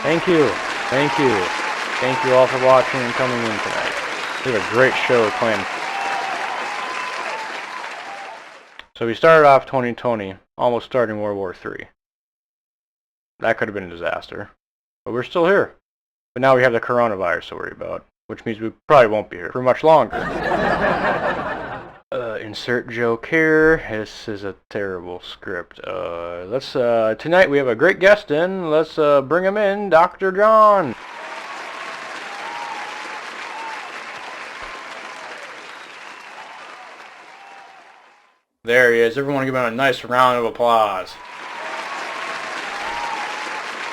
Thank you. Thank you. Thank you all for watching and coming in tonight. We have a great show planned. So we started off 2020, almost starting World War III. That could have been a disaster. But we're still here. But now we have the coronavirus to worry about, which means we probably won't be here for much longer. Insert joke here. This is a terrible script. Tonight we have a great guest in. Let's bring him in, Dr. John. There he is. Everyone give him a nice round of applause.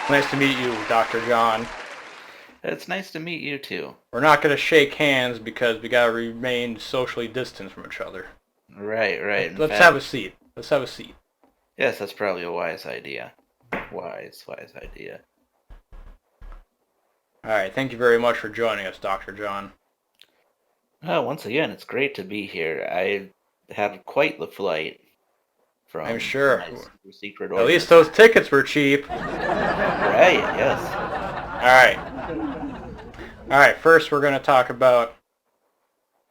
Nice to meet you, Dr. John. It's nice to meet you too. We're not going to shake hands because we got to remain socially distant from each other. Right. Let's have a seat. Let's have a seat. Yes, that's probably a wise idea. Wise idea. Alright, thank you very much for joining us, Dr. John. Once again, it's great to be here. I had quite the flight from I'm sure. secret At least those tickets were cheap. Right, yes. Alright, first we're going to talk about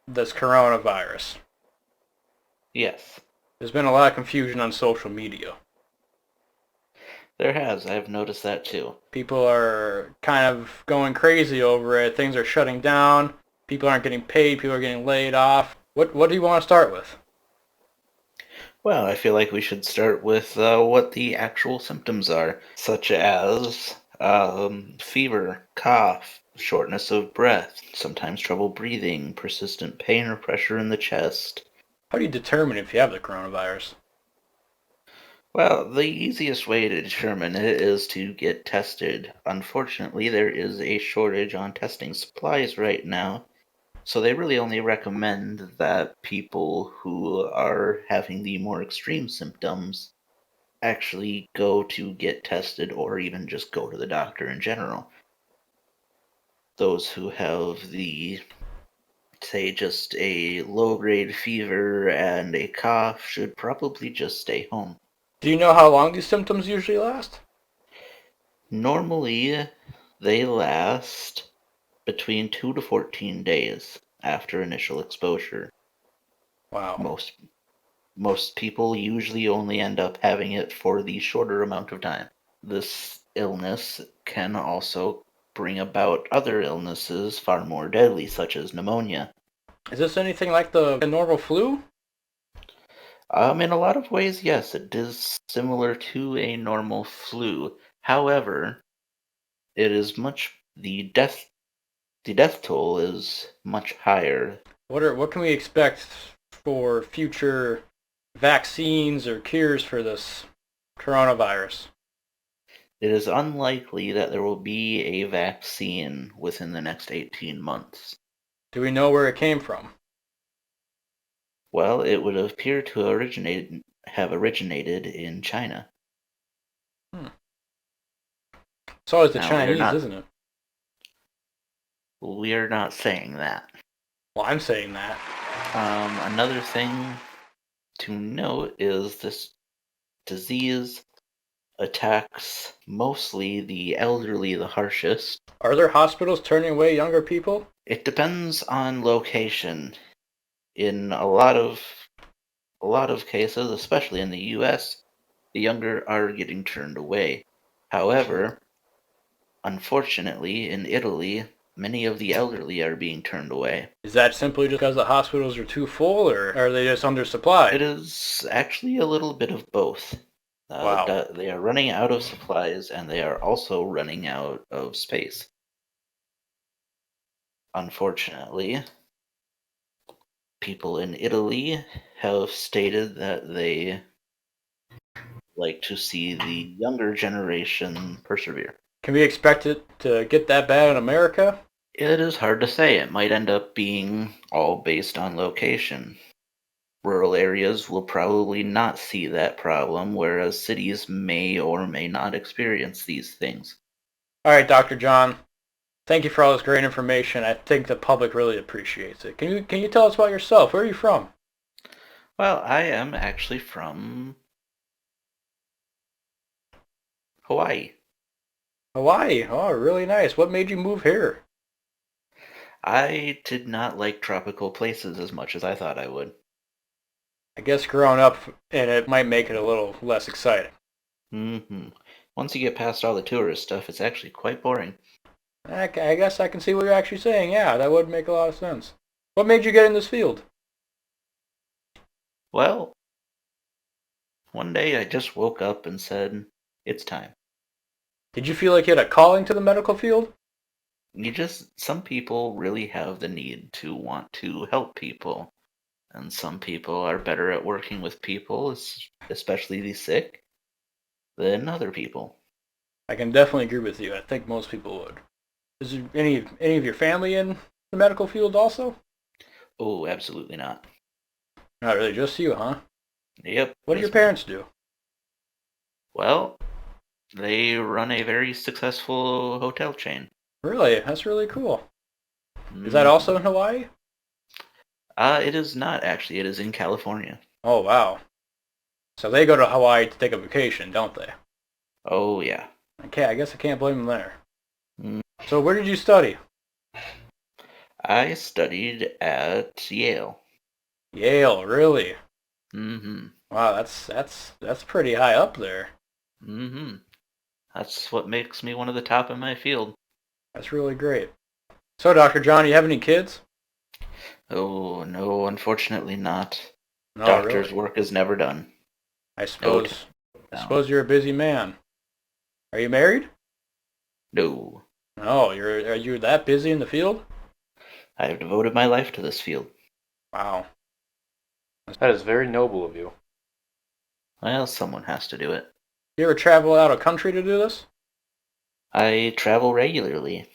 this coronavirus. Yes. There's been a lot of confusion on social media. There has. I've noticed that too. People are kind of going crazy over it. Things are shutting down. People aren't getting paid. People are getting laid off. What do you want to start with? Well, I feel like we should start with what the actual symptoms are, such as fever, cough, shortness of breath, sometimes trouble breathing, persistent pain or pressure in the chest. How do you determine if you have the coronavirus? Well, the easiest way to determine it is to get tested. Unfortunately, there is a shortage on testing supplies right now, so they really only recommend that people who are having the more extreme symptoms actually go to get tested or even just go to the doctor in general. Those who have the, say, just a low-grade fever and a cough should probably just stay home. Do you know how long these symptoms usually last? Normally, they last between 2 to 14 days after initial exposure. Wow. Most people usually only end up having it for the shorter amount of time. This illness can also bring about other illnesses far more deadly, such as pneumonia. Is this anything like the normal flu? In a lot of ways, yes, it is similar to a normal flu. However, the death toll is much higher. What can we expect for future vaccines or cures for this coronavirus? It is unlikely that there will be a vaccine within the next 18 months. Do we know where it came from? Well, it would appear to have originated in China. It's always the Now, Chinese, isn't it? We are not saying that. Well, I'm saying that. Another thing to note is this disease attacks mostly the elderly the harshest. Are there hospitals turning away younger people? It depends on location. In a lot of cases, especially in the US, the younger are getting turned away. However, unfortunately, in Italy, many of the elderly are being turned away. Is that simply just because the hospitals are too full, or are they just undersupplied? It is actually a little bit of both. Wow. They are running out of supplies, and they are also running out of space. Unfortunately, people in Italy have stated that they like to see the younger generation persevere. Can we expect it to get that bad in America? It is hard to say. It might end up being all based on location. Rural areas will probably not see that problem, whereas cities may or may not experience these things. All right, Dr. John. Thank you for all this great information. I think the public really appreciates it. Can you tell us about yourself? Where are you from? Well, I am actually from Hawaii. Hawaii. Oh, really nice. What made you move here? I did not like tropical places as much as I thought I would. I guess growing up in it might make it a little less exciting. Once you get past all the tourist stuff, it's actually quite boring. I guess I can see what you're actually saying. Yeah, that would make a lot of sense. What made you get in this field? Well, one day I just woke up and said, it's time. Did you feel like you had a calling to the medical field? Some people really have the need to want to help people. And some people are better at working with people, especially the sick, than other people. I can definitely agree with you. I think most people would. Is there any of your family in the medical field also? Oh, absolutely not. Not really, just you, huh? Yep. What do your just me. parents do? Well, they run a very successful hotel chain. Really? That's really cool. Is that also in Hawaii? It is not actually. It is in California. Oh, wow. So they go to Hawaii to take a vacation, don't they? Oh, yeah. Okay, I guess I can't blame them there. Mm. So where did you study? I studied at Yale. Yale, really? Mm-hmm. Wow, that's pretty high up there. Mm-hmm. That's what makes me one of the top in my field. That's really great. So, Dr. John, you have any kids? Oh, no, unfortunately not. No, Doctor's really. work is never done. I No, suppose I no. suppose you're a busy man. Are you married? No. No, are you that busy in the field? I have devoted my life to this field. Wow. That is very noble of you. Well, someone has to do it. You ever travel out of country to do this? I travel regularly.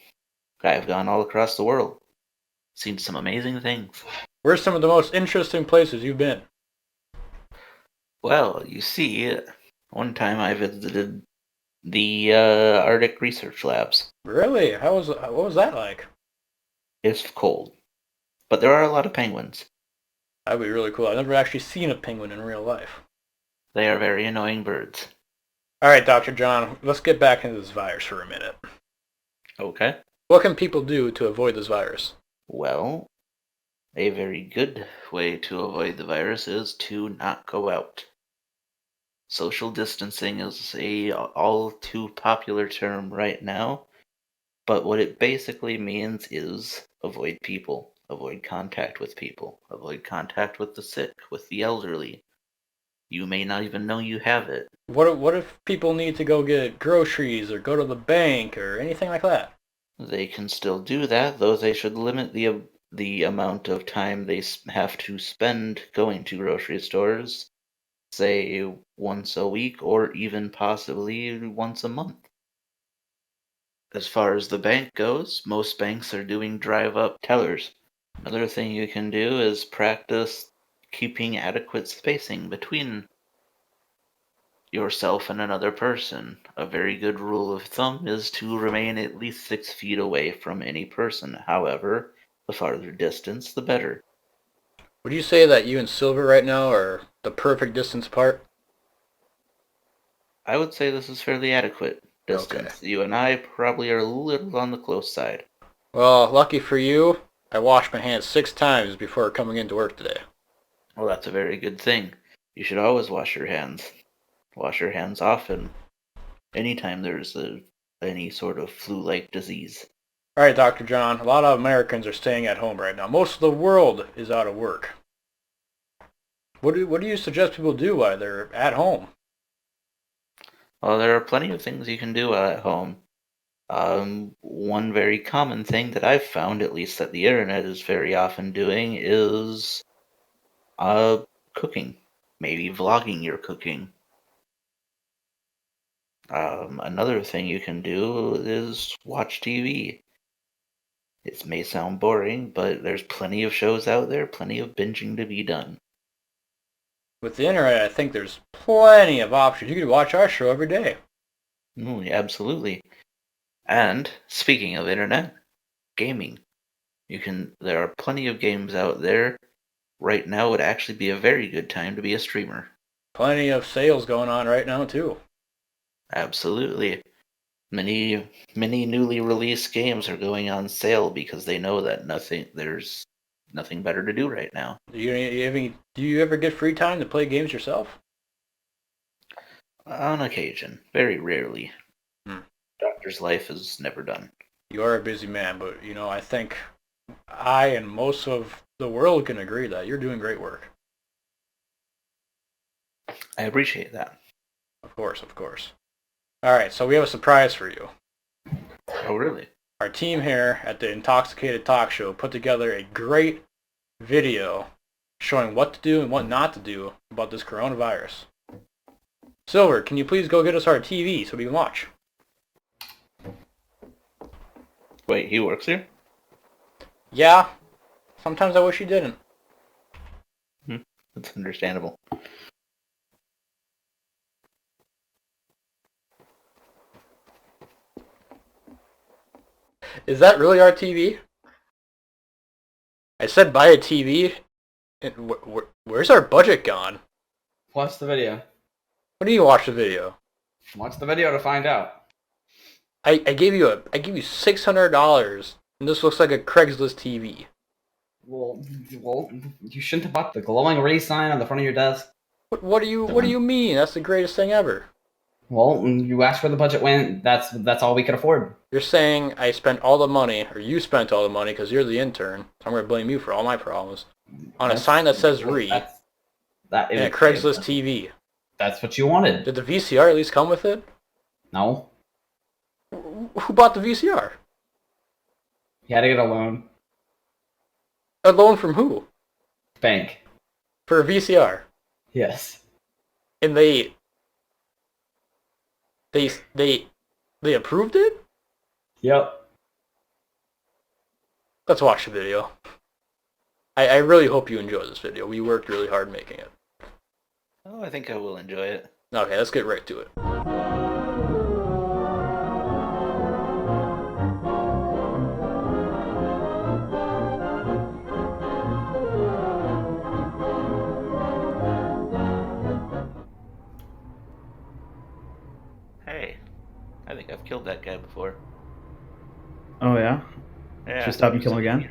I have gone all across the world. Seen some amazing things. Where's some of the most interesting places you've been? Well, you see, one time I visited the Arctic Research Labs. Really? What was that like? It's cold, but there are a lot of penguins. That'd be really cool. I've never actually seen a penguin in real life. They are very annoying birds. All right, Dr. John, let's get back into this virus for a minute. Okay. What can people do to avoid this virus? Well, a very good way to avoid the virus is to not go out. Social distancing is a all too popular term right now, but what it basically means is avoid people, avoid contact with people, avoid contact with the sick, with the elderly. You may not even know you have it. What if people need to go get groceries or go to the bank or anything like that? They can still do that, though they should limit the amount of time they have to spend going to grocery stores, say once a week or even possibly once a month. As far as the bank goes, most banks are doing drive up tellers. Another thing you can do is practice keeping adequate spacing between yourself and another person. A very good rule of thumb is to remain at least 6 feet away from any person. However, the farther distance, the better. Would you say that you and Silver right now are the perfect distance apart? I would say this is fairly adequate Okay. distance. You and I probably are a little on the close side. Well, lucky for you, I washed my hands 6 times before coming into work today. Well, that's a very good thing. You should always wash your hands. Wash your hands often. anytime there's any sort of flu-like disease. All right, Dr. John, a lot of Americans are staying at home right now. Most of the world is out of work. What do you suggest people do while they're at home? Well, there are plenty of things you can do at home. One very common thing that I've found, at least that the internet is very often doing, is cooking. Maybe vlogging your cooking. Another thing you can do is watch TV. It may sound boring, but there's plenty of shows out there, plenty of binging to be done. With the internet, I think there's plenty of options. You could watch our show every day. Absolutely. And speaking of internet, gaming. There are plenty of games out there. Right now would actually be a very good time to be a streamer. Plenty of sales going on right now, too. Absolutely. Many newly released games are going on sale because they know that there's nothing better to do right now. Do you ever get free time to play games yourself? On occasion, very rarely. Hmm. Doctor's life is never done. You are a busy man, but I think I and most of the world can agree that you're doing great work. I appreciate that. Of course, of course. All right, so we have a surprise for you. Oh, really? Our team here at the IntoxiKaded Talk Show put together a great video showing what to do and what not to do about this coronavirus. Silver, can you please go get us our TV so we can watch? Wait, he works here? Yeah. Sometimes I wish he didn't. That's understandable. Is that really our TV? I said buy a TV. And where's our budget gone? Watch the video. What do you watch the video? Watch the video to find out. I gave you $600, and this looks like a Craigslist TV. Well, you shouldn't have bought the glowing ray sign on the front of your desk. What do you mean? That's the greatest thing ever. Well, you asked where the budget went. That's all we could afford. You're saying I spent all the money, or you spent all the money because you're the intern. So I'm going to blame you for all my problems. On a sign that says "Re" and a Craigslist TV. That's what you wanted. Did the VCR at least come with it? No. Who bought the VCR? You had to get a loan. A loan from who? Bank. For a VCR. Yes. And they approved it? Yep. Let's watch the video. I really hope you enjoy this video. We worked really hard making it. Oh, I think I will enjoy it. Okay, let's get right to it. Hey, I think I've killed that guy before. Oh yeah? Yeah. Should I stop you killing again?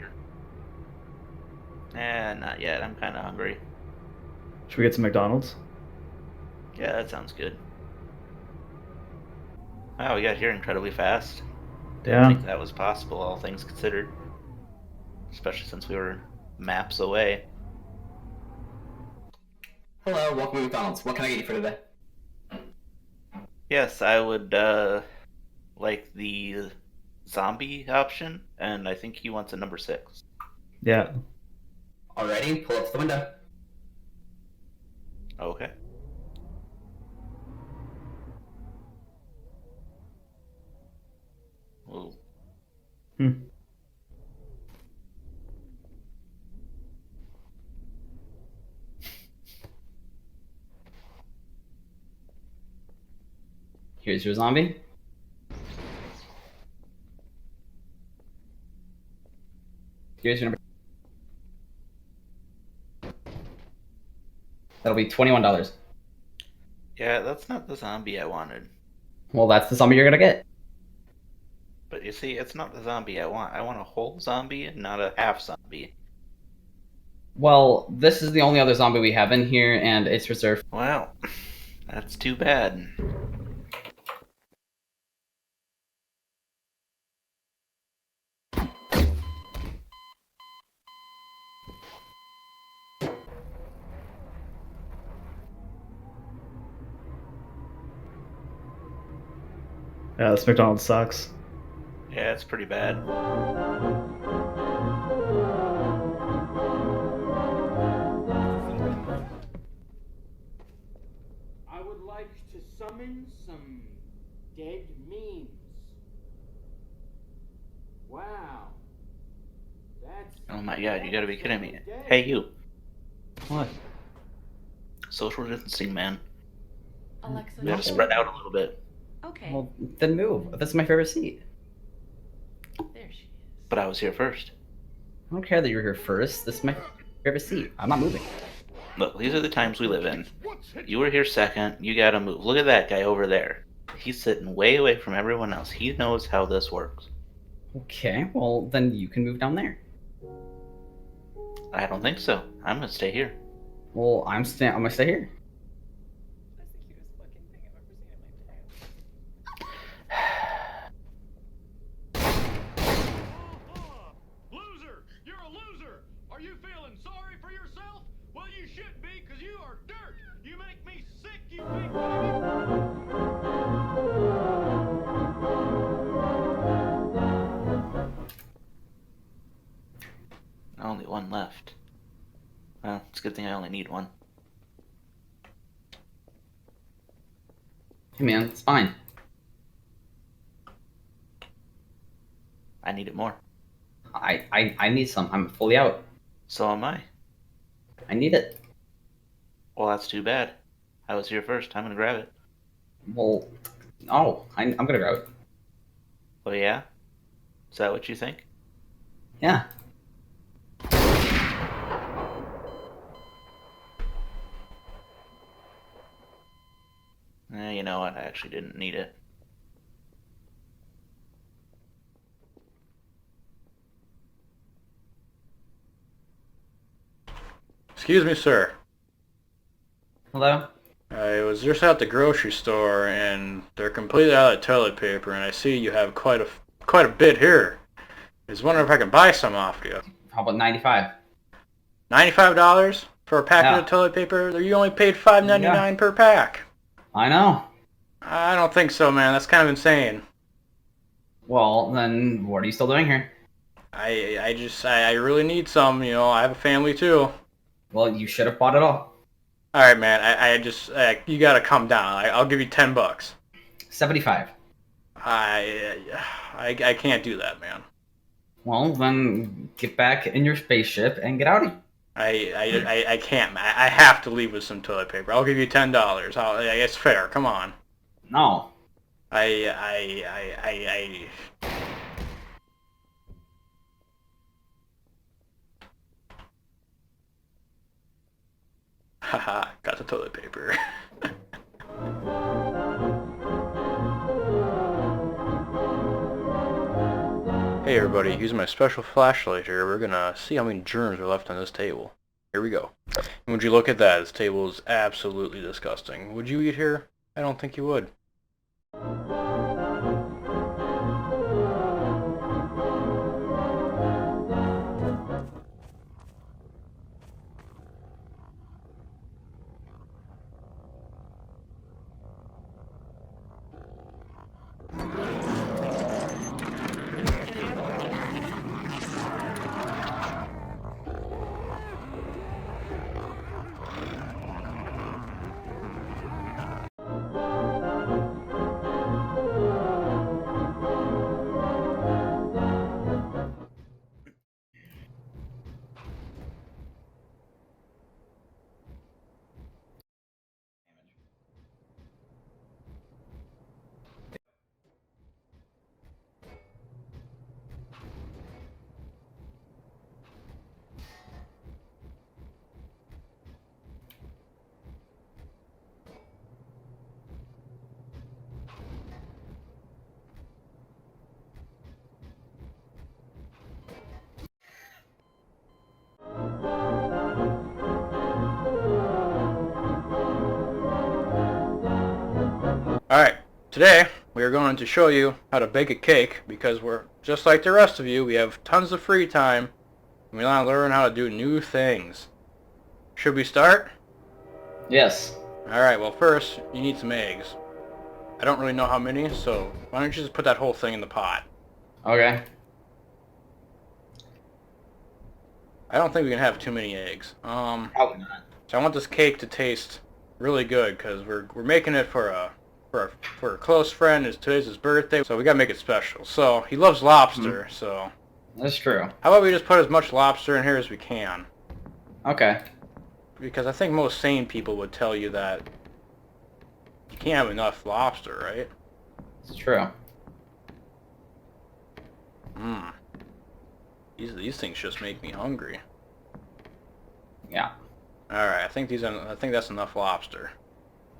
Not yet. I'm kind of hungry. Should we get some McDonald's? Yeah, that sounds good. Wow, we got here incredibly fast. I Yeah. think that was possible, all things considered. Especially since we were maps away. Hello, welcome to McDonald's. What can I get you for today? Yes, I would like the zombie option, and I think he wants a number 6. Yeah. Alrighty, pull up to the window. Okay. Ooh. Here's your zombie. Here's your number. That'll be $21. Yeah, that's not the zombie I wanted. Well, that's the zombie you're gonna get. But you see, it's not the zombie I want. I want a whole zombie, not a half zombie. Well, this is the only other zombie we have in here, and it's reserved. Well, that's too bad. Yeah, this McDonald's sucks. Yeah, it's pretty bad. I would like to summon some dead memes. Wow. That's... Oh my god, you gotta be kidding me. Hey, you. What? Social distancing, man. Alexa, We gotta spread out a little bit. Okay, Well, then move. That's my favorite seat. there she is. But I was here first. I don't care that you're here first. This is my favorite seat. I'm not moving. Look, these are the times we live in. You were here second, you gotta move. Look at that guy over there. He's sitting way away from everyone else. He knows how this works. Okay, well, then you can move down there. I don't think so. I'm gonna stay here. Well, I'm gonna stay here. That's the cutest fucking thing I've ever seen in my life. Loser! You're a loser! Are you feeling sorry for yourself? Well, you should be, because you are dirt! You make me sick, you big baby! Only one left. Well, it's a good thing I only need one. Hey, man, it's fine. I need it more. I need some. I'm fully out. So am I. I need it. Well, that's too bad. I was here first. I'm gonna grab it. Well, oh, I'm gonna grab it. Oh yeah? Is that what you think? Yeah. You know what? I actually didn't need it. Excuse me, sir. Hello? I was just at the grocery store, and they're completely out of toilet paper, and I see you have quite a bit here. I was wondering if I can buy some off you. How about 95? $95 for a packet Yeah. of toilet paper? You only paid $5.99 per pack. I know. I don't think so, man. That's kind of insane. Well, then what are you still doing here? I really need some. You know, I have a family too. Well, you should have bought it all. All right, man. You gotta come down. I'll give you $10. 75. I can't do that, man. Well, then get back in your spaceship and get out of here. I can't. I have to leave with some toilet paper. I'll give you $10. It's fair. Come on. No. Haha, got the toilet paper. Hey everybody, using my special flashlight here, we're gonna see how many germs are left on this table. Here we go. And would you look at that? This table is absolutely disgusting. Would you eat here? I don't think you would. Alright, today we are going to show you how to bake a cake because we're just like the rest of you. We have tons of free time and we want to learn how to do new things. Should we start? Yes. Alright, well first you need some eggs. I don't really know how many, so why don't you just put that whole thing in the pot? Okay. I don't think we can have too many eggs. Probably not. So I want this cake to taste really good because we're making it for a close friend. Today's his birthday, so we gotta make it special. So he loves lobster, so That's true. how about we just put as much lobster in here as we can? Okay. Because I think most sane people would tell you that you can't have enough lobster, right? It's true. Mmm. These things just make me hungry. Yeah. Alright, I think that's enough lobster.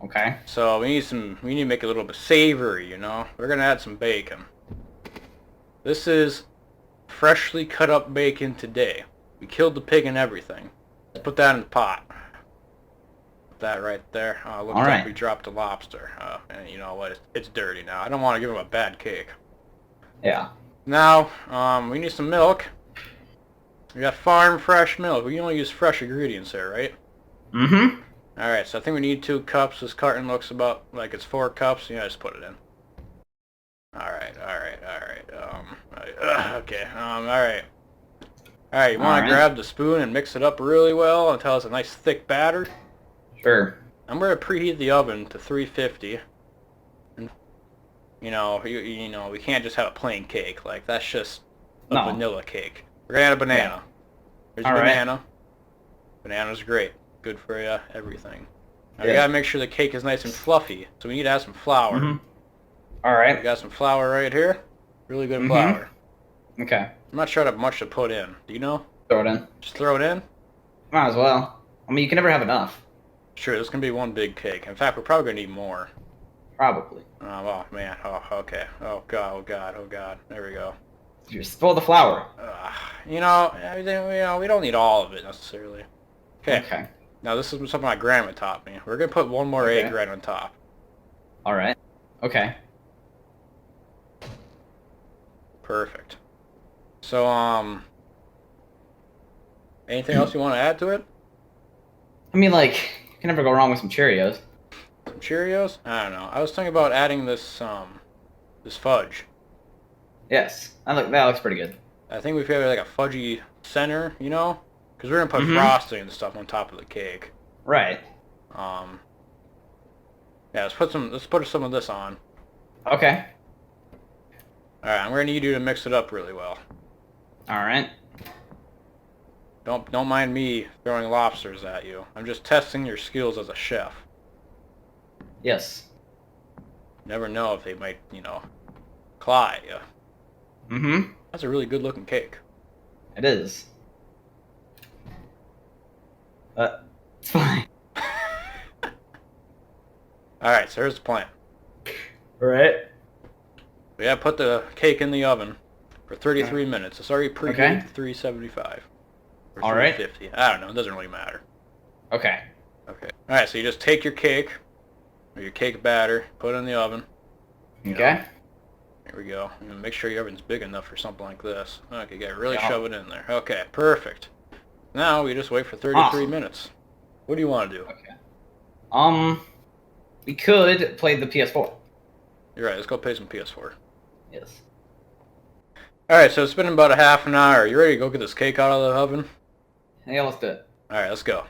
Okay. So we need to make it a little bit savory, you know? We're gonna add some bacon. This is freshly cut up bacon today. We killed the pig and everything. Let's put that in the pot. Put that right there. Looks like Alright. we dropped the lobster. And you know what? It's dirty now. I don't want to give him a bad cake. Yeah. Now, we need some milk. We got farm fresh milk. We only use fresh ingredients there, right? Mm-hmm. Alright, so I think we need 2 cups. This carton looks about like it's 4 cups. Yeah, just put it in. Alright. Okay, alright. Alright, you want to Alright. grab the spoon and mix it up really well until it's a nice thick batter? Sure. I'm going to preheat the oven to 350. And, you know, we can't just have a plain cake. Like, that's just a No. vanilla cake. We're going to add a banana. Here's a Alright. banana. Banana's great. Good for everything. Now, we Yeah. got to make sure the cake is nice and fluffy. So we need to add some flour. Mm-hmm. We Alright. got some flour right here. Really good Mhm. flour. Okay. I'm not sure how much to put in. Do you know? Throw it in. Just throw it in? Might as well. I mean, you can never have enough. Sure, this can be one big cake. In fact, we're probably going to need more. Probably. Oh, man. Oh, okay. Oh, God. Oh, God. Oh, God. There we go. You spill the flour. You know, we don't need all of it, necessarily. Okay. Okay. Now, this is something my grandma taught me. We're going to put one more Okay. egg right on top. Alright. Okay. Perfect. So, anything else you want to add to it? I mean, like, you can never go wrong with some Cheerios. Some Cheerios? I don't know. I was thinking about adding this fudge. Yes. That looks pretty good. I think we've got like a fudgy center, you know? Because we're going to put Mhm. frosting and stuff on top of the cake. Right. Yeah, let's put some of this on. Okay. Alright, I'm going to need you to mix it up really well. Alright. Don't mind me throwing lobsters at you. I'm just testing your skills as a chef. Yes. Never know if they might, you know, claw at you. Mm-hmm. That's a really good looking cake. It is. It's fine. Alright, so here's the plan. Alright. We gotta put the cake in the oven for 33 minutes. It's already preheated Okay. to 375. Or All right. 350. I don't know, it doesn't really matter. Okay. Okay. Alright, so you just take your cake, or your cake batter, put it in the oven. Okay. Here we go. You know, make sure your oven's big enough for something like this. Okay, you gotta really Yeah. shove it in there. Okay, perfect. Now we just wait for 33 Awesome. minutes. What do you want to do? Okay. We could play the PS4. You're right, let's go play some PS4. Yes. Alright, so it's been about a half an hour. You ready to go get this cake out of the oven? Yeah, let's do it. Alright, let's go.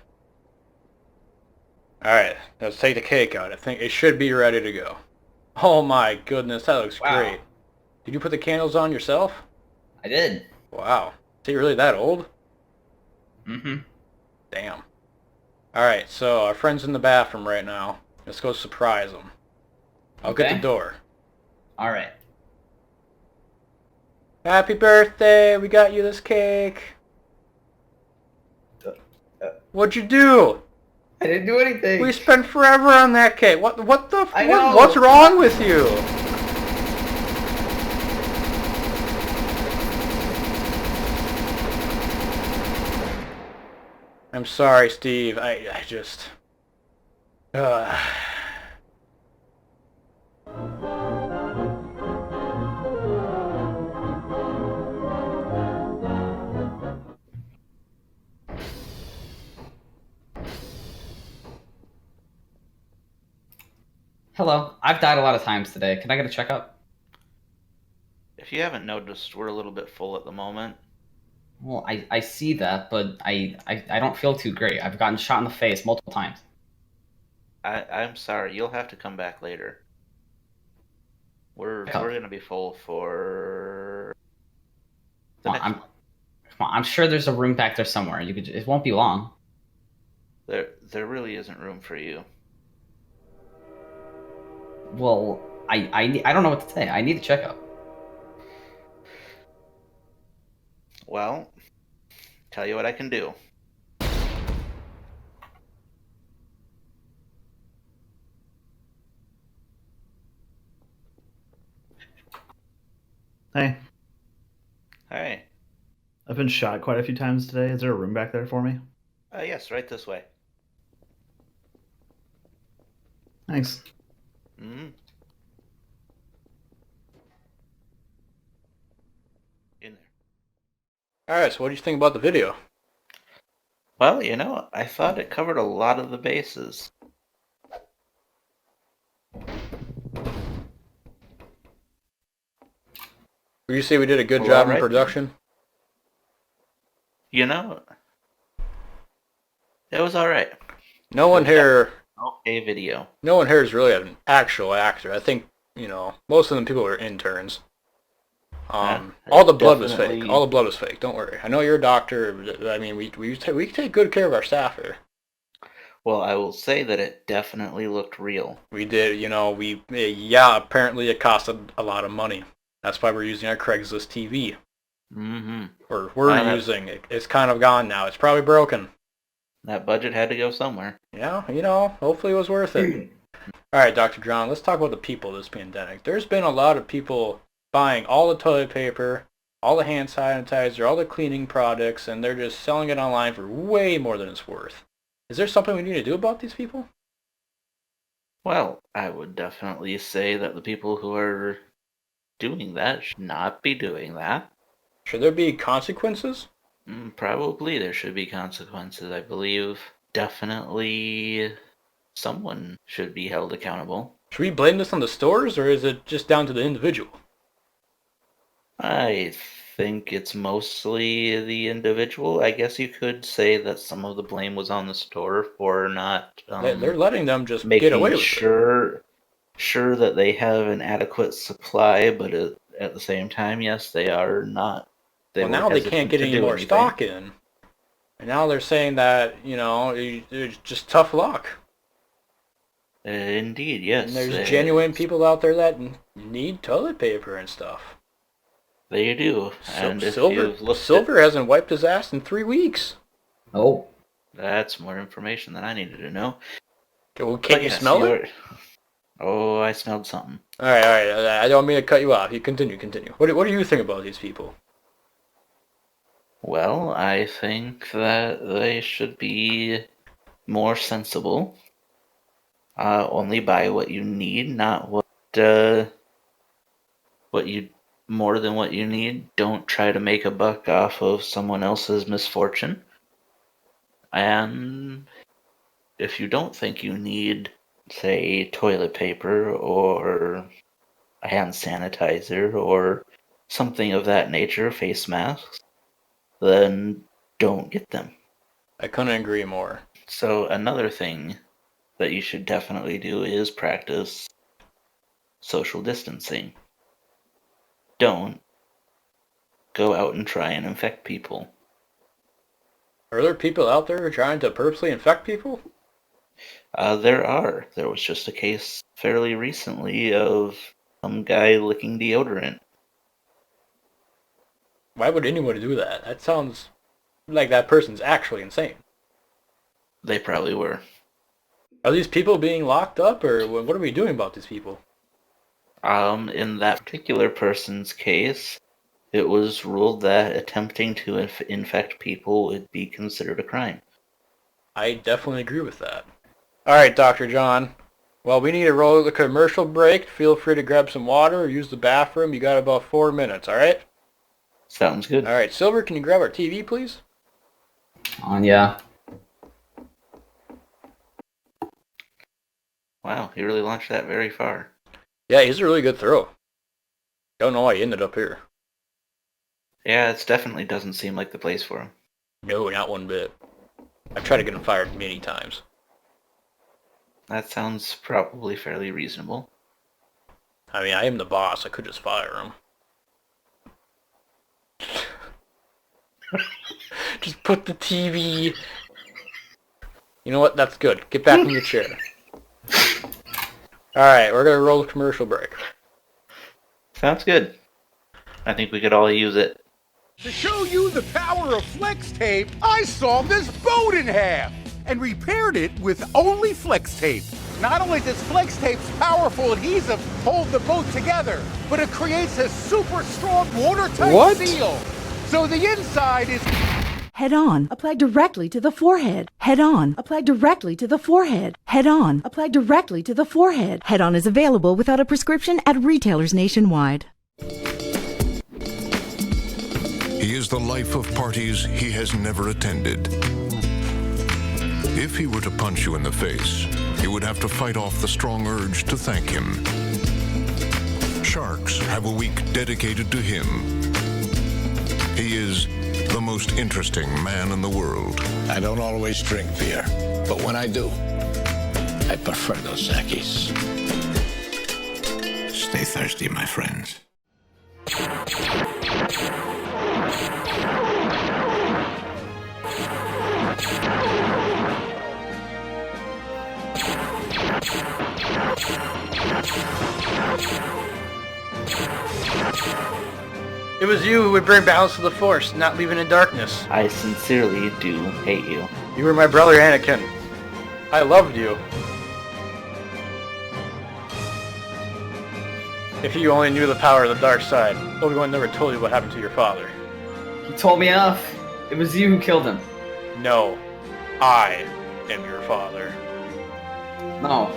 Alright, let's take the cake out. I think it should be ready to go. Oh my goodness, that looks Wow. great. Did you put the candles on yourself? I did. Wow. Is he really that old? Mm-hmm. Damn. Alright, so our friend's in the bathroom right now. Let's go surprise him. I'll get Okay. the door. Alright. Happy birthday! We got you this cake! What'd you do? I didn't do anything. We spent forever on that cake. What the? I know. What's wrong with you? I'm sorry, Steve. I just. Hello. I've died a lot of times today. Can I get a checkup? If you haven't noticed, we're a little bit full at the moment. Well, I see that, but I don't feel too great. I've gotten shot in the face multiple times. I'm sorry, you'll have to come back later. We're Checkup. gonna be full for the Well, next I'm month. Come on, I'm sure there's a room back there somewhere. It won't be long. There really isn't room for you. Well, I don't know what to say. I need a checkup. Well, tell you what I can do. Hey, Hey, I've been shot quite a few times today. Is there a room back there for me? yes, right this way. Thanks. Hmm. In there. Alright, so what do you think about the video? Well, I thought it covered a lot of the bases. Would you say we did a good Well, job in alright then. production? It was alright. No one here Okay video. no one here is really an actual actor. I think, most of them people are interns. All the blood was fake. Definitely- All the blood was fake. Don't worry. I know you're a doctor. I mean, we take good care of our staff here. Well, I will say that it definitely looked real. We did, apparently it costed a lot of money. That's why we're using our Craigslist TV. Mm-hmm. Or we're using it. It's kind of gone now. It's probably broken. That budget had to go somewhere. Yeah, hopefully it was worth it. All right, Dr. John, let's talk about the people of this pandemic. There's been a lot of people buying all the toilet paper, all the hand sanitizer, all the cleaning products, and they're just selling it online for way more than it's worth. Is there something we need to do about these people? Well, I would definitely say that the people who are doing that should not be doing that. Should there be consequences? Probably there should be consequences, I believe. Definitely someone should be held accountable. Should we blame this on the stores, or is it just down to the individual? I think it's mostly the individual. I guess you could say that some of the blame was on the store for not They're letting them just making get away with it. sure that they have an adequate supply, but at the same time, yes, they are not. Well, were now they hesitant can't get to any do more anything. stock in. And now they're saying that, it's just tough luck. Indeed, yes. And there's genuine people out there that need toilet paper and stuff. They do. And if Silver you've looked Silver hasn't wiped his ass in 3 weeks. Oh. that's more information than I needed to know. Well, But can't you yes, smell it? Oh, I smelled something. All right. I don't mean to cut you off. You continue. What do you think about these people? Well, I think that they should be more sensible. Only buy what you need, not what you more than what you need. Don't try to make a buck off of someone else's misfortune. And if you don't think you need, say, toilet paper or a hand sanitizer or something of that nature, face masks, then don't get them. I couldn't agree more. So another thing that you should definitely do is practice social distancing. Don't go out and try and infect people. Are there people out there trying to purposely infect people? There are. There was just a case fairly recently of some guy licking deodorant. Why would anyone do that? That sounds like that person's actually insane. They probably were. Are these people being locked up, or what are we doing about these people? In that particular person's case, it was ruled that attempting to infect people would be considered a crime. I definitely agree with that. All right, Dr. John. Well, we need to roll the commercial break. Feel free to grab some water or use the bathroom. You got about 4 minutes, all right? Sounds good. All right, Silver, can you grab our TV, please? Yeah. Wow, he really launched that very far. Yeah, he's a really good throw. Don't know why he ended up here. Yeah, it definitely doesn't seem like the place for him. No, not one bit. I've tried to get him fired many times. That sounds probably fairly reasonable. I mean, I am the boss. I could just fire him. Just put the TV... You know what? That's good. Get back in your chair. Alright, we're gonna roll a commercial break. Sounds good. I think we could all use it. To show you the power of flex tape, I sawed this boat in half and repaired it with only flex tape. Not only does flex tape's powerful adhesive hold the boat together, but it creates a super strong watertight seal. So the inside is Head on, apply directly to the forehead. Head on, apply directly to the forehead. Head on, apply directly to the forehead. Head on is available without a prescription at retailers nationwide. He is the life of parties he has never attended. If he were to punch you in the face, you would have to fight off the strong urge to thank him. Sharks have a week dedicated to him. He is the most interesting man in the world. I don't always drink beer, but when I do, I prefer Dos Equis. Stay thirsty, my friends. It was you who would bring balance to the Force, not leave it in darkness. I sincerely do hate you. You were my brother Anakin. I loved you. If you only knew the power of the dark side, Obi-Wan never told you what happened to your father. He told me enough. It was you who killed him. No, I am your father. No,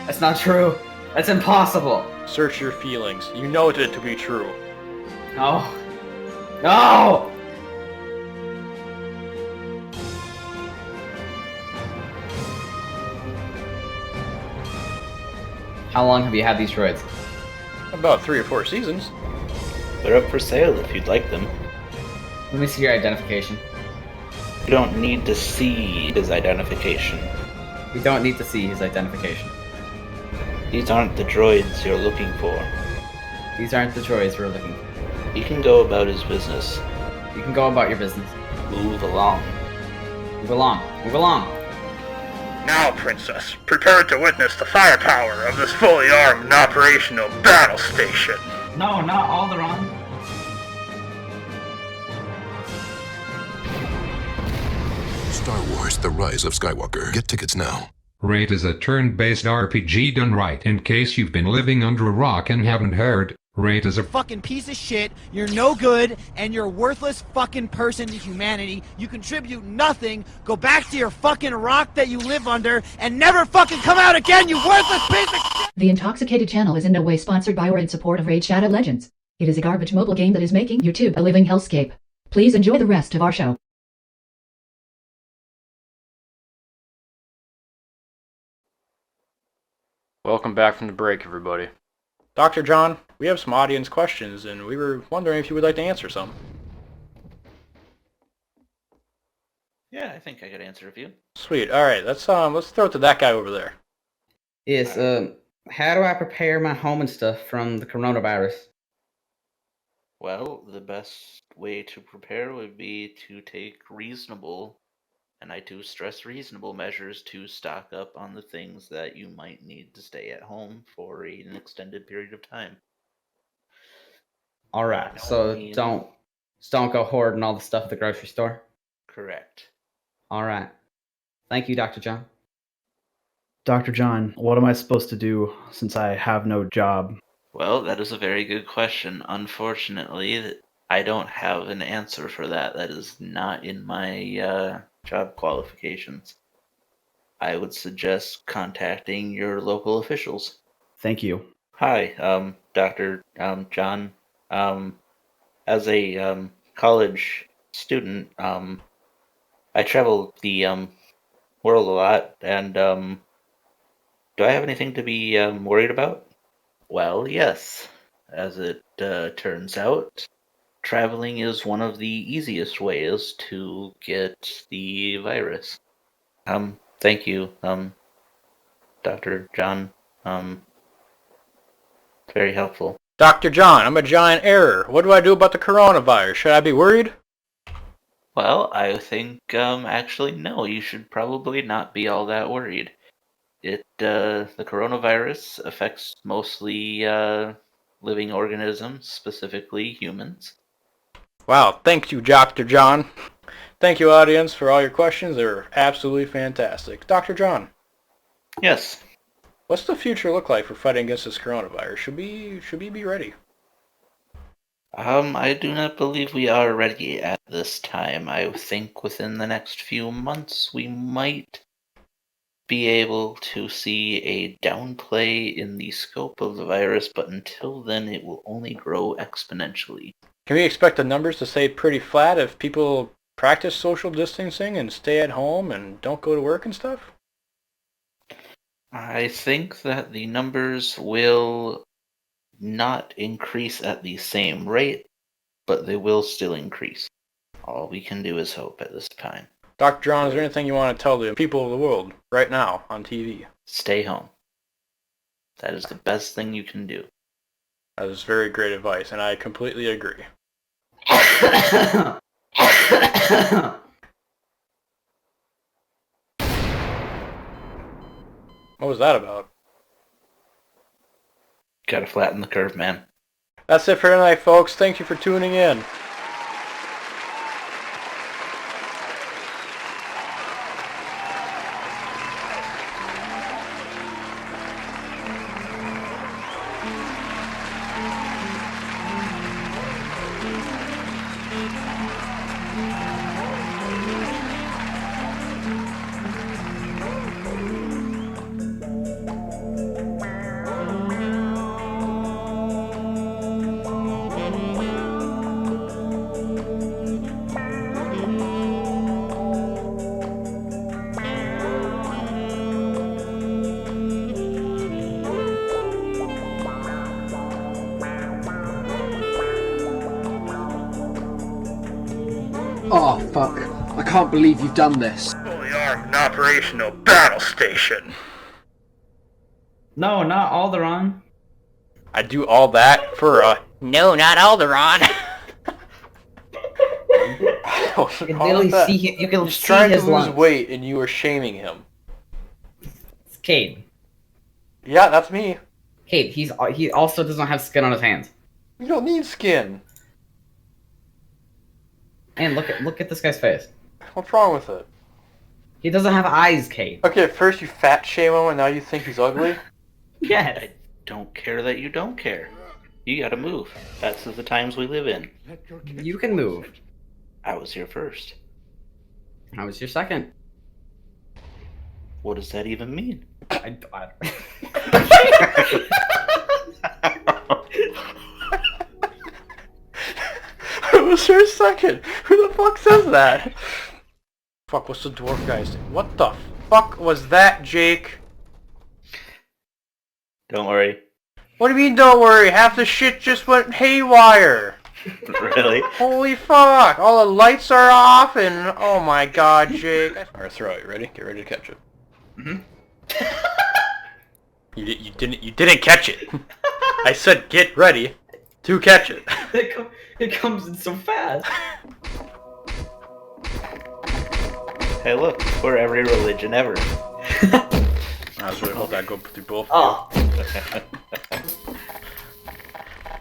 that's not true. That's impossible. Search your feelings. You know it to be true. No. How long have you had these droids? About 3 or 4 seasons. They're up for sale if you'd like them. Let me see your identification. You don't need to see his identification. We don't need to see his identification. These aren't the droids you're looking for. These aren't the droids we're looking for. He can go about his business. You can go about your business. Move along. Move along. Move along. Now, Princess, prepare to witness the firepower of this fully armed and operational battle station. No, not Alderaan. Star Wars: The Rise of Skywalker. Get tickets now. Raid is a turn-based RPG done right. In case you've been living under a rock and haven't heard, Raid is a fucking piece of shit, you're no good, and you're a worthless fucking person to humanity. You contribute nothing, go back to your fucking rock that you live under, and never fucking come out again, you worthless piece of shit! The IntoxiKaded channel is in no way sponsored by or in support of Raid Shadow Legends. It is a garbage mobile game that is making YouTube a living hellscape. Please enjoy the rest of our show. Welcome back from the break, everybody. Dr. John, we have some audience questions, and we were wondering if you would like to answer some. Yeah, I think I could answer a few. Sweet. All right, let's throw it to that guy over there. Yes, how do I prepare my home and stuff from the coronavirus? Well, the best way to prepare would be to take reasonable, and I do stress reasonable measures to stock up on the things that you might need to stay at home for an extended period of time. All right, so don't go hoarding all the stuff at the grocery store. Correct. All right. Thank you, Dr. John. Dr. John, what am I supposed to do since I have no job? Well, that is a very good question. Unfortunately, I don't have an answer for that. That is not in my job qualifications. I would suggest contacting your local officials. Thank you. Hi, Dr. John. As a college student, I travel the world a lot and don't Do I have anything to be worried about? Well, yes. As it turns out, traveling is one of the easiest ways to get the virus. Thank you, Dr. John. Very helpful. Dr. John, I'm a giant error. What do I do about the coronavirus? Should I be worried? Well, I think, actually, no, you should probably not be all that worried. The coronavirus affects mostly, living organisms, specifically humans. Wow, thank you, Dr. John. Thank you, audience, for all your questions. They were absolutely fantastic. Dr. John. Yes. What's the future look like for fighting against this coronavirus? Should we be ready? I do not believe we are ready at this time. I think within the next few months we might be able to see a downplay in the scope of the virus, but until then it will only grow exponentially. Can we expect the numbers to stay pretty flat if people practice social distancing and stay at home and don't go to work and stuff? I think that the numbers will not increase at the same rate, but they will still increase. All we can do is hope at this time. Dr. John, is there anything you want to tell the people of the world right now on TV? Stay home. That is the best thing you can do. That is very great advice, and I completely agree. What was that about? Gotta flatten the curve, man. That's it for tonight, folks. Thank you for tuning in. Oh, fuck. I can't believe you've done this. Fully armed and operational battle station. No, not Alderaan. I do all that for a... No, not Alderaan. You can literally see him. You can He's see trying his to lose lungs. weight and you are shaming him. It's Cade. Yeah, that's me. Cade, he also doesn't have skin on his hands. You don't need skin. And look at this guy's face. What's wrong with it? He doesn't have eyes, Cade. Okay, at first you fat shame him and now you think he's ugly? Yes. I don't care that you don't care. You gotta move. That's the times we live in. You can move. I was here first. I was your second. What does that even mean? I It was her second. Who the fuck says that? Fuck, what's the dwarf guy's name? What the fuck was that, Jake? Don't worry. What do you mean, don't worry? Half the shit just went haywire. Really? Holy fuck! All the lights are off and... Oh my god, Jake. Alright, throw it. You ready? Get ready to catch it. Mm-hmm. You didn't catch it. I said get ready to catch it. It comes in so fast. Hey, look, we're every religion ever. I was really hoping I'd go through both. Oh.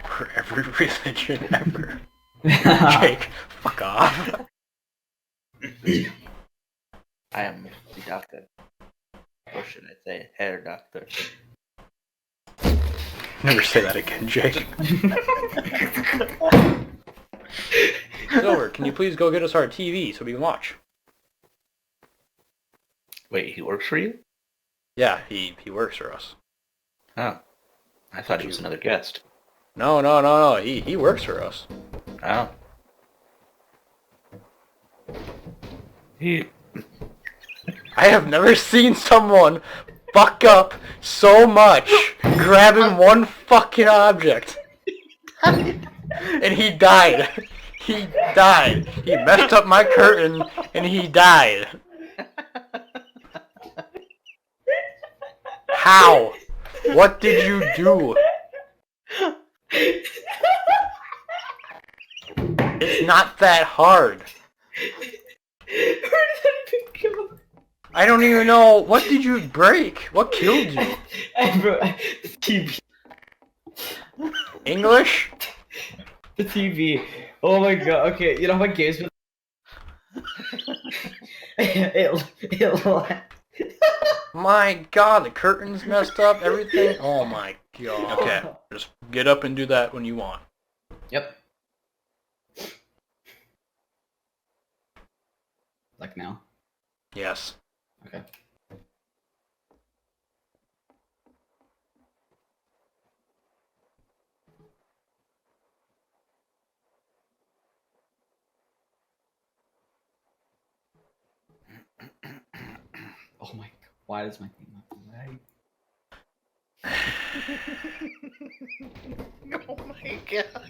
For every religion ever. Jake, fuck off. I am the doctor. Or should I say, hair doctor? Never say that again, Jake. Silver, can you please go get us our TV so we can watch? Wait, he works for you? Yeah, he works for us. Oh. I thought he was another guest. No. He works for us. Oh. I have never seen someone fuck up so much grabbing one fucking object. And he died. He died. He messed up my curtain and he died. How? What did you do? It's not that hard. I don't even know. What did you break? What killed you? The TV. English? The TV. Oh my god. Okay, you know what games? it My god, the curtains messed up, everything. Oh my god. Okay, just get up and do that when you want. Yep. Like now? Yes. Okay. Oh my god, why does my thing not lag? Oh my god.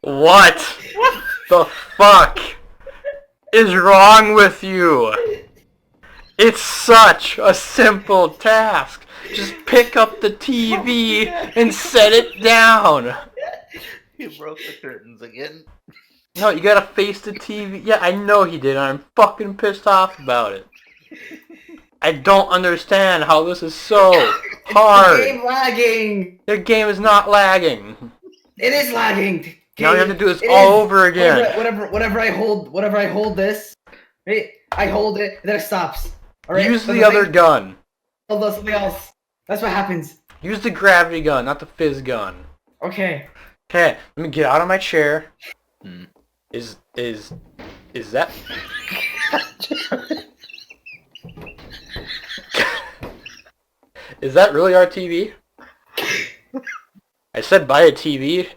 What the fuck is wrong with you? It's such a simple task. Just pick up the TV and set it down. You broke the curtains again. No, you gotta face the TV. Yeah, I know he did. I'm fucking pissed off about it. I don't understand how this is so hard. The game lagging. The game is not lagging. It is lagging. Now you have to do this all over again. Whenever I hold this, right? I hold it, and then it stops. All right. Use the other gun. Hold on, something else. That's what happens. Use the gravity gun, not the fizz gun. Okay. Okay, let me get out of my chair. Is that? Is that really our TV? I said buy a TV.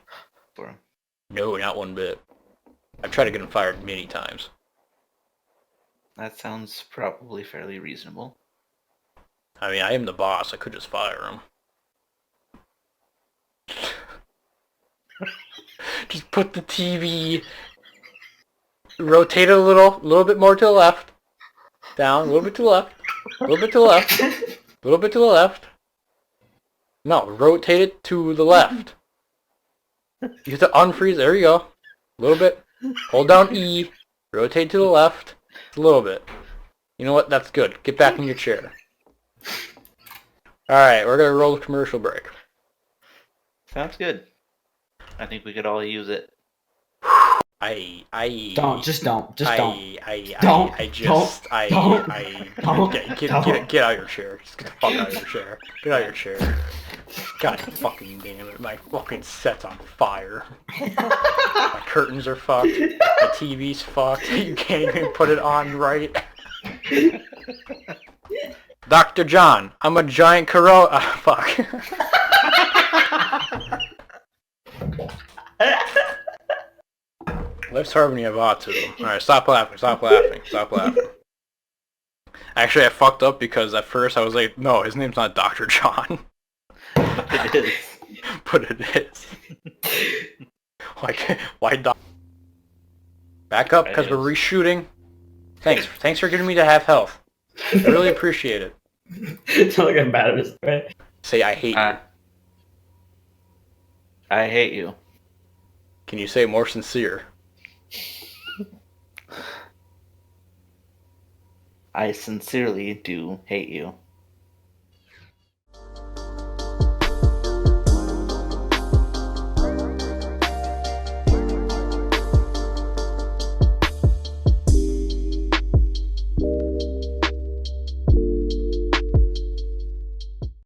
No, not one bit. I've tried to get him fired many times. That sounds probably fairly reasonable. I mean, I am the boss. I could just fire him. Just put the TV, rotate it a little bit more to the left, down, a little bit to the left, a little bit to the left, a little bit to the left. No, rotate it to the left. You have to unfreeze. There you go. A little bit. Hold down E. Rotate to the left. A little bit. You know what? That's good. Get back in your chair. Alright, we're going to roll the commercial break. Sounds good. I think we could all use it. Don't. Just don't. Get out of your chair. Just get the fuck out of your chair. Get out of your chair. God fucking damn it. My fucking set's on fire. My curtains are fucked. My TV's fucked. You can't even put it on right. Dr. John, I'm a giant corona. Fuck. Life's hard when you have autism. Alright, stop laughing, stop laughing, stop laughing. Actually, I fucked up because at first I was like, no, his name's not Dr. John. But it is. But it is. Why Doc? Back up, because we're reshooting. Thanks for giving me to have health. I really appreciate it. Don't look at bad at this, right? Say I hate you. I hate you. Can you say more sincere? I sincerely do hate you.